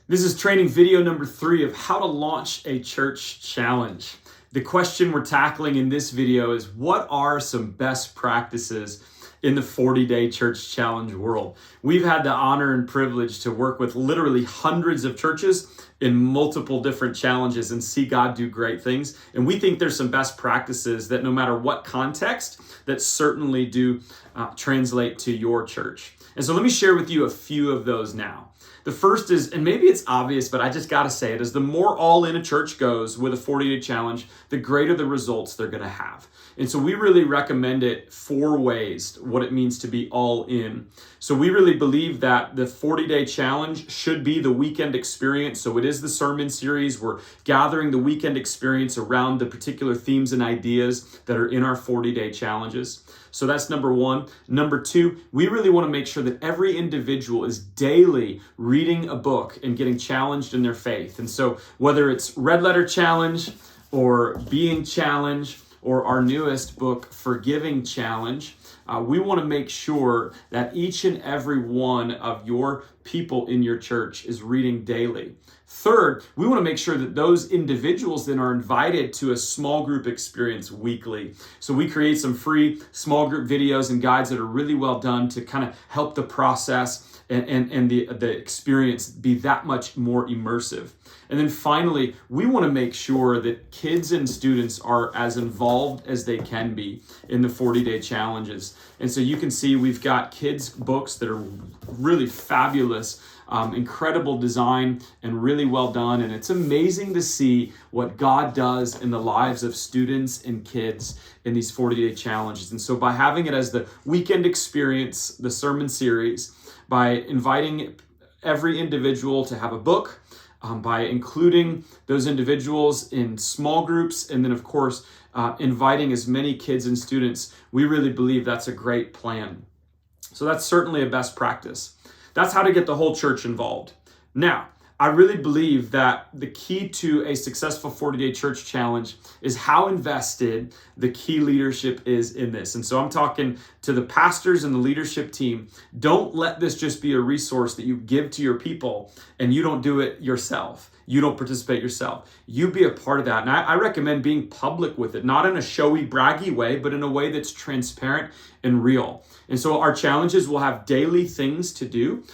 This is training video number 3 of how to launch a church challenge. The question we're tackling in this video is, what are some best practices in the 40-day church challenge world? We've had the honor and privilege to work with literally hundreds of churches in multiple different challenges and see God do great things. And we think there's some best practices that no matter what context, that certainly do translate to your church. And so let me share with you a few of those now. The first is, and maybe it's obvious, but I just got to say it, is the more all in a church goes with a 40-day challenge, the greater the results they're going to have. And so we really recommend it 4 ways, what it means to be all in. So we really believe that the 40-day challenge should be the weekend experience. So it is the sermon series. We're gathering the weekend experience around the particular themes and ideas that are in our 40-day challenges. So that's number 1. Number 2, we really want to make sure that every individual is daily reading a book and getting challenged in their faith. And so whether it's Red Letter Challenge or Being Challenge or our newest book, Forgiving Challenge, we want to make sure that each and every one of your people in your church is reading daily. Third, we want to make sure that those individuals then are invited to a small group experience weekly. So we create some free small group videos and guides that are really well done to kind of help the process and the experience be that much more immersive. And then finally, we want to make sure that kids and students are as involved as they can be in the 40-day challenges. And so you can see we've got kids' books that are really fabulous, incredible design and really well done. And it's amazing to see what God does in the lives of students and kids in these 40-day challenges. And so by having it as the weekend experience, the sermon series, by inviting every individual to have a book, by including those individuals in small groups, and then of course, inviting as many kids and students, we really believe that's a great plan. So that's certainly a best practice. That's how to get the whole church involved. Now, I really believe that the key to a successful 40-day church challenge is how invested the key leadership is in this. And so I'm talking to the pastors and the leadership team. Don't let this just be a resource that you give to your people and you don't do it yourself. You don't participate yourself. You be a part of that. And I recommend being public with it, not in a showy, braggy way, but in a way that's transparent and real. And so our challenges will have daily things to do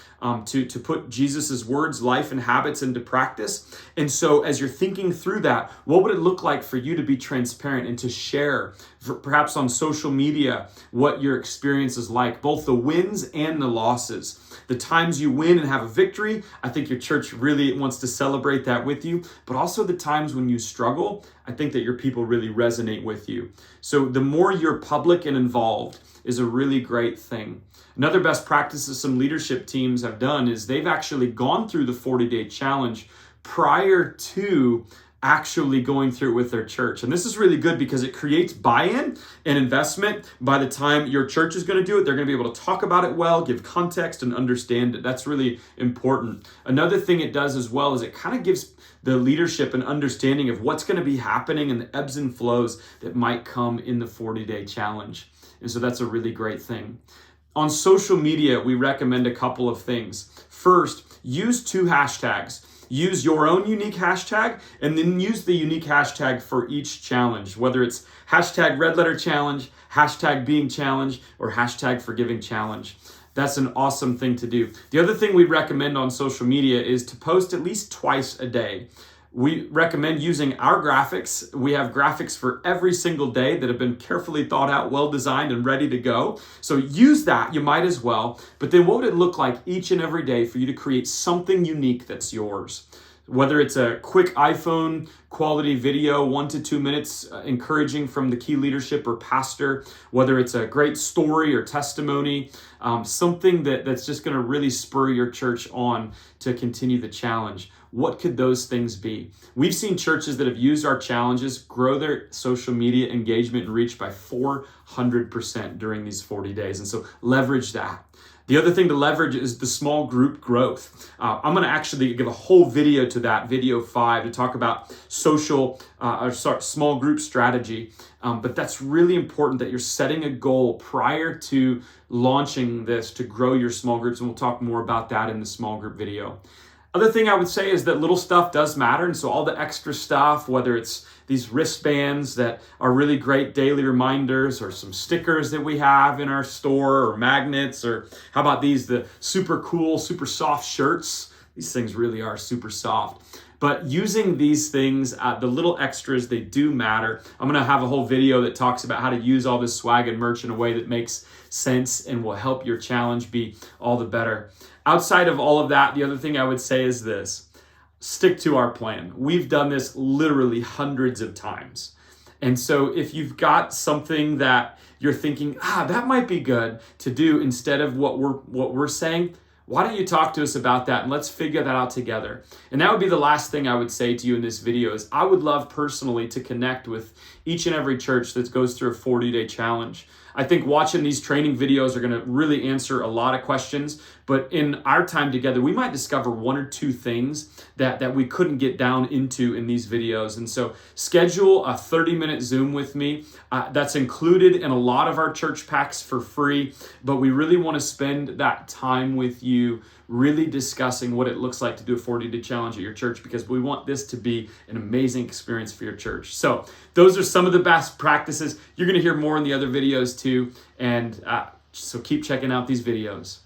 to put Jesus's words, life, and habits into practice. And so as you're thinking through that, what would it look like for you to be transparent and to share, perhaps on social media, what your experience is like, both the wins and the losses. The times you win and have a victory, I think your church really wants to celebrate that with you, but also the times when you struggle, I think that your people really resonate with you. So the more you're public and involved is a really great thing. Another best practice that some leadership teams have done is they've actually gone through the 40-day challenge prior to actually going through it with their church. And this is really good because it creates buy-in and investment. By the time your church is going to do it, they're going to be able to talk about it well, give context, and understand it. That's really important. Another thing it does as well is it kind of gives the leadership an understanding of what's going to be happening and the ebbs and flows that might come in the 40-day challenge. And so that's a really great thing. On social media, we recommend a couple of things. First, use 2 hashtags. Use your own unique hashtag and then use the unique hashtag for each challenge, whether it's hashtag Red Letter Challenge, hashtag Being Challenge, or hashtag Forgiving Challenge. That's an awesome thing to do. The other thing we recommend on social media is to post at least twice a day. We recommend using our graphics. We have graphics for every single day that have been carefully thought out, well designed, and ready to go. So use that, you might as well. But then what would it look like each and every day for you to create something unique that's yours? Whether it's a quick iPhone quality video, 1 to 2 minutes, encouraging from the key leadership or pastor, whether it's a great story or testimony, something that's just going to really spur your church on to continue the challenge. What could those things be? We've seen churches that have used our challenges grow their social media engagement and reach by 400% during these 40 days. And so leverage that. The other thing to leverage is the small group growth. I'm going to actually give a whole video to that, video 5, to talk about small group strategy. But that's really important that you're setting a goal prior to launching this to grow your small groups. And we'll talk more about that in the small group video. Other thing I would say is that little stuff does matter. And so all the extra stuff, whether it's these wristbands that are really great daily reminders, or some stickers that we have in our store, or magnets, or how about these, the super cool, super soft shirts. These things really are super soft. But using these things, the little extras, they do matter. I'm going to have a whole video that talks about how to use all this swag and merch in a way that makes sense and will help your challenge be all the better. Outside of all of that, the other thing I would say is this: stick to our plan. We've done this literally hundreds of times. And so if you've got something that you're thinking, that might be good to do instead of what we're saying, why don't you talk to us about that and let's figure that out together. And that would be the last thing I would say to you in this video is I would love personally to connect with each and every church that goes through a 40-day challenge. I think watching these training videos are going to really answer a lot of questions, but in our time together, we might discover one or two things that we couldn't get down into in these videos. And so schedule a 30-minute Zoom with me. That's included in a lot of our church packs for free, but we really want to spend that time with you really discussing what it looks like to do a 40-day challenge at your church, because we want this to be an amazing experience for your church. So those are some of the best practices. You're going to hear more in the other videos too, and so keep checking out these videos.